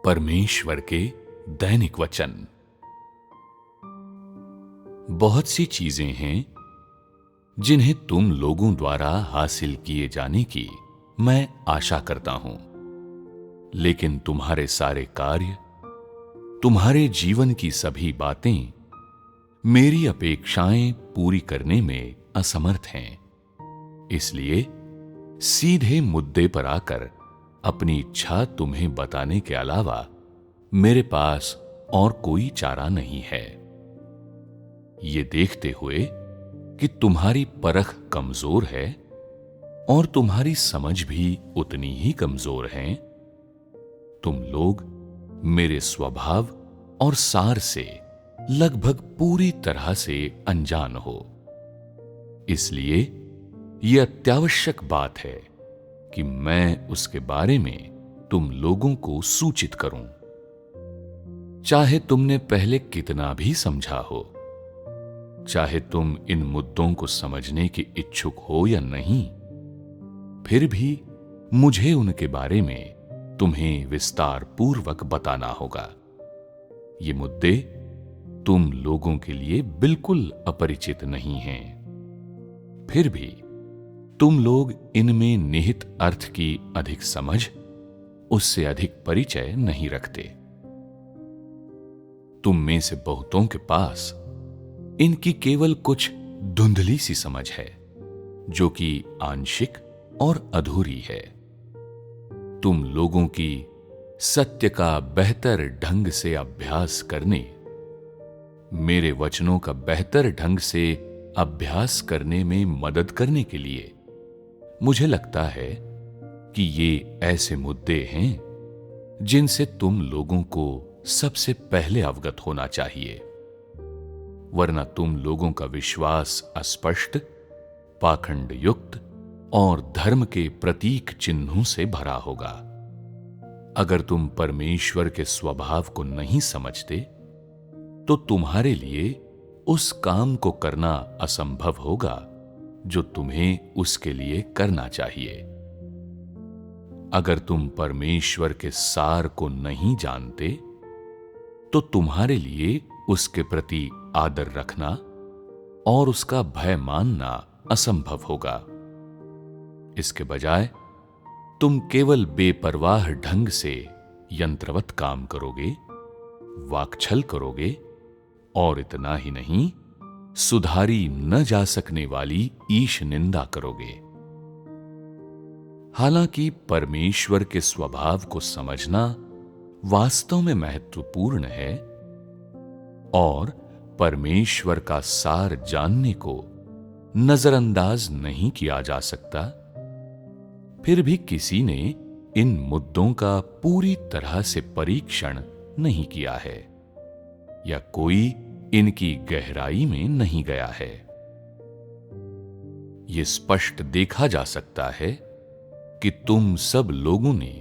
परमेश्वर के दैनिक वचन। बहुत सी चीजें हैं जिन्हें तुम लोगों द्वारा हासिल किए जाने की मैं आशा करता हूं, लेकिन तुम्हारे सारे कार्य, तुम्हारे जीवन की सभी बातें मेरी अपेक्षाएं पूरी करने में असमर्थ हैं। इसलिए सीधे मुद्दे पर आकर अपनी इच्छा तुम्हें बताने के अलावा मेरे पास और कोई चारा नहीं है। ये देखते हुए कि तुम्हारी परख कमजोर है और तुम्हारी समझ भी उतनी ही कमजोर है, तुम लोग मेरे स्वभाव और सार से लगभग पूरी तरह से अनजान हो। इसलिए यह अत्यावश्यक बात है कि मैं उसके बारे में तुम लोगों को सूचित करूं। चाहे तुमने पहले कितना भी समझा हो, चाहे तुम इन मुद्दों को समझने के इच्छुक हो या नहीं, फिर भी मुझे उनके बारे में तुम्हें विस्तार पूर्वक बताना होगा। ये मुद्दे तुम लोगों के लिए बिल्कुल अपरिचित नहीं हैं। फिर भी तुम लोग इनमें निहित अर्थ की अधिक समझ, उससे अधिक परिचय नहीं रखते। तुम में से बहुतों के पास इनकी केवल कुछ धुंधली सी समझ है, जो कि आंशिक और अधूरी है। तुम लोगों की सत्य का बेहतर ढंग से अभ्यास करने, मेरे वचनों का बेहतर ढंग से अभ्यास करने में मदद करने के लिए मुझे लगता है कि ये ऐसे मुद्दे हैं जिनसे तुम लोगों को सबसे पहले अवगत होना चाहिए, वरना तुम लोगों का विश्वास अस्पष्ट, पाखंड युक्त और धर्म के प्रतीक चिन्हों से भरा होगा। अगर तुम परमेश्वर के स्वभाव को नहीं समझते, तो तुम्हारे लिए उस काम को करना असंभव होगा जो तुम्हें उसके लिए करना चाहिए। अगर तुम परमेश्वर के सार को नहीं जानते, तो तुम्हारे लिए उसके प्रति आदर रखना और उसका भय मानना असंभव होगा। इसके बजाय तुम केवल बेपरवाह ढंग से यंत्रवत काम करोगे, वाकछल करोगे और इतना ही नहीं, सुधारी न जा सकने वाली ईश निंदा करोगे। हालांकि परमेश्वर के स्वभाव को समझना वास्तव में महत्वपूर्ण है और परमेश्वर का सार जानने को नजरअंदाज नहीं किया जा सकता, फिर भी किसी ने इन मुद्दों का पूरी तरह से परीक्षण नहीं किया है या कोई इनकी गहराई में नहीं गया है। यह स्पष्ट देखा जा सकता है कि तुम सब लोगों ने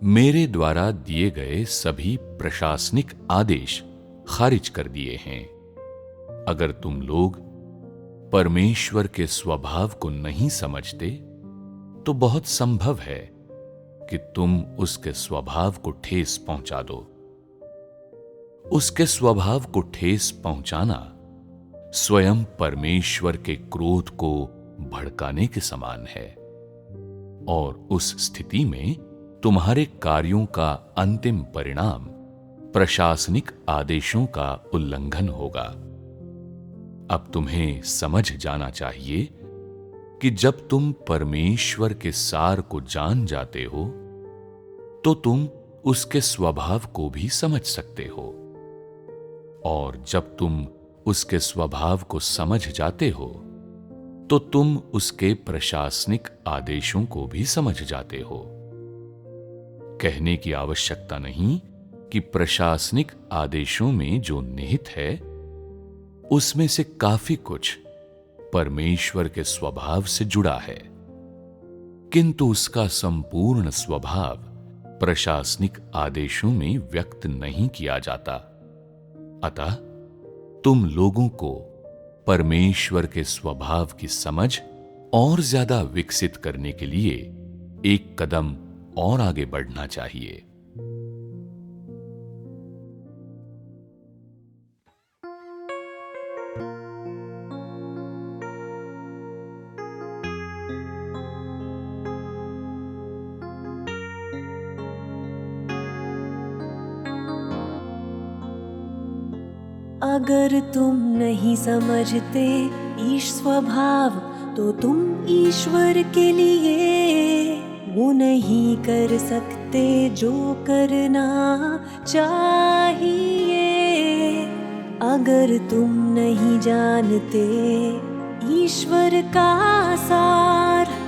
मेरे द्वारा दिए गए सभी प्रशासनिक आदेश खारिज कर दिए हैं। अगर तुम लोग परमेश्वर के स्वभाव को नहीं समझते, तो बहुत संभव है कि तुम उसके स्वभाव को ठेस पहुंचा दो। उसके स्वभाव को ठेस पहुंचाना स्वयं परमेश्वर के क्रोध को भड़काने के समान है, और उस स्थिति में तुम्हारे कार्यों का अंतिम परिणाम प्रशासनिक आदेशों का उल्लंघन होगा। अब तुम्हें समझ जाना चाहिए कि जब तुम परमेश्वर के सार को जान जाते हो, तो तुम उसके स्वभाव को भी समझ सकते हो, और जब तुम उसके स्वभाव को समझ जाते हो, तो तुम उसके प्रशासनिक आदेशों को भी समझ जाते हो। कहने की आवश्यकता नहीं कि प्रशासनिक आदेशों में जो निहित है, उसमें से काफी कुछ परमेश्वर के स्वभाव से जुड़ा है, किंतु उसका संपूर्ण स्वभाव प्रशासनिक आदेशों में व्यक्त नहीं किया जाता। अतः तुम लोगों को परमेश्वर के स्वभाव की समझ और ज्यादा विकसित करने के लिए एक कदम और आगे बढ़ना चाहिए। अगर तुम नहीं समझते ईश स्वभाव तो तुम ईश्वर के लिए वो नहीं कर सकते जो करना चाहिए। अगर तुम नहीं जानते ईश्वर का सार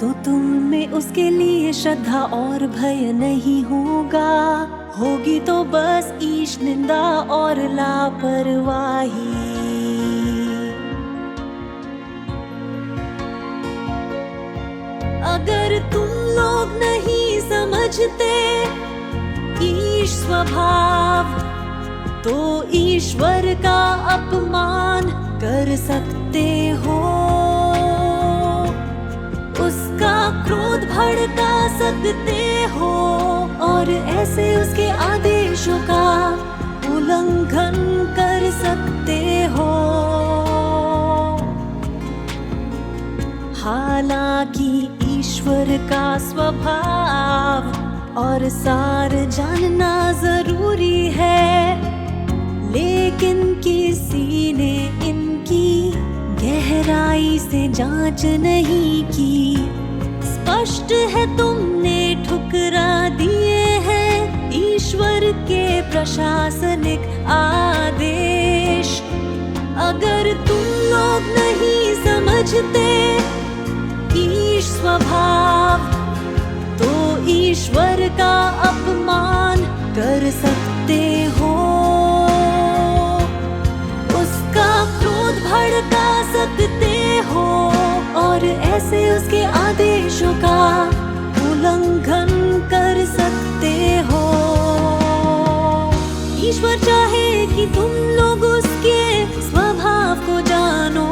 तो तुम में उसके लिए श्रद्धा और भय नहीं होगा, होगी तो बस ईश निंदा और लापरवाही। अगर तुम लोग नहीं समझते ईश स्वभाव तो ईश्वर का अपमान कर सकते हो, उसका क्रोध भड़का सकते हो और ऐसे उसके आदेशों का उल्लंघन कर सकते हो। हालांकि ईश्वर का स्वभाव और सार जानना जरूरी है, लेकिन किसी ने इनकी गहराई से जांच नहीं की। स्पष्ट है तुमने ठुकरा दिए हैं ईश्वर के प्रशासनिक आदेश। अगर तुम लोग नहीं समझते ईश स्वभाव तो ईश्वर का अपमान कर सकते हो, उसका क्रोध भड़का सकते हो और ऐसे उसके आदेशों का उल्लंघन कर सकते हो। ईश्वर चाहे कि तुम लोग उसके स्वभाव को जानो,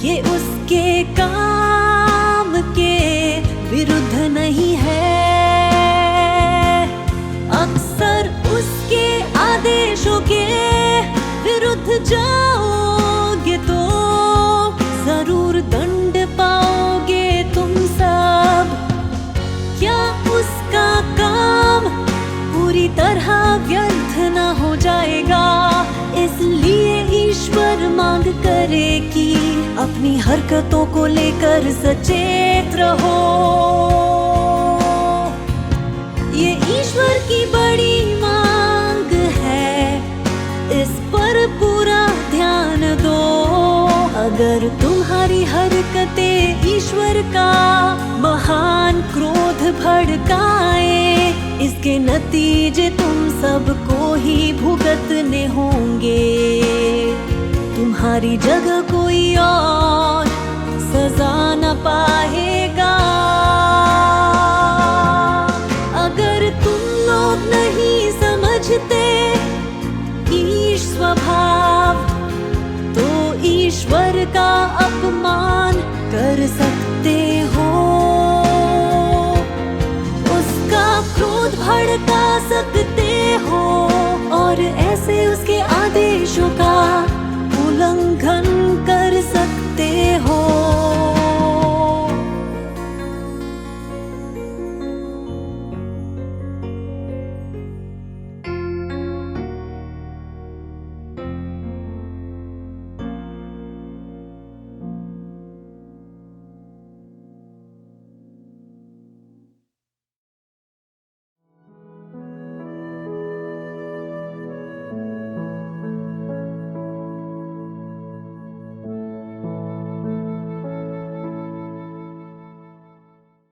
ये उसके काम के विरुद्ध नहीं है। अक्सर उसके आदेशों के विरुद्ध जाओगे तो जरूर दंड पाओगे तुम सब। क्या उसका काम पूरी तरह व्यर्थ न हो जाएगा? इसलिए ईश्वर मांग करे कि अपनी हरकतों को लेकर सचेत रहो। ये ईश्वर की बड़ी मांग है, इस पर पूरा ध्यान दो। अगर तुम्हारी हरकतें ईश्वर का महान क्रोध भड़काए, इसके नतीजे तुम सबको ही भुगतने होंगे। तुम्हारी जगह कोई और सजा न पाएगा। अगर तुम लोग नहीं समझते ईश स्वभाव तो ईश्वर का अपमान कर सकते हो, उसका क्रोध भड़का सकते हो और और ऐसे उसके आदेशों का उल्लंघन कर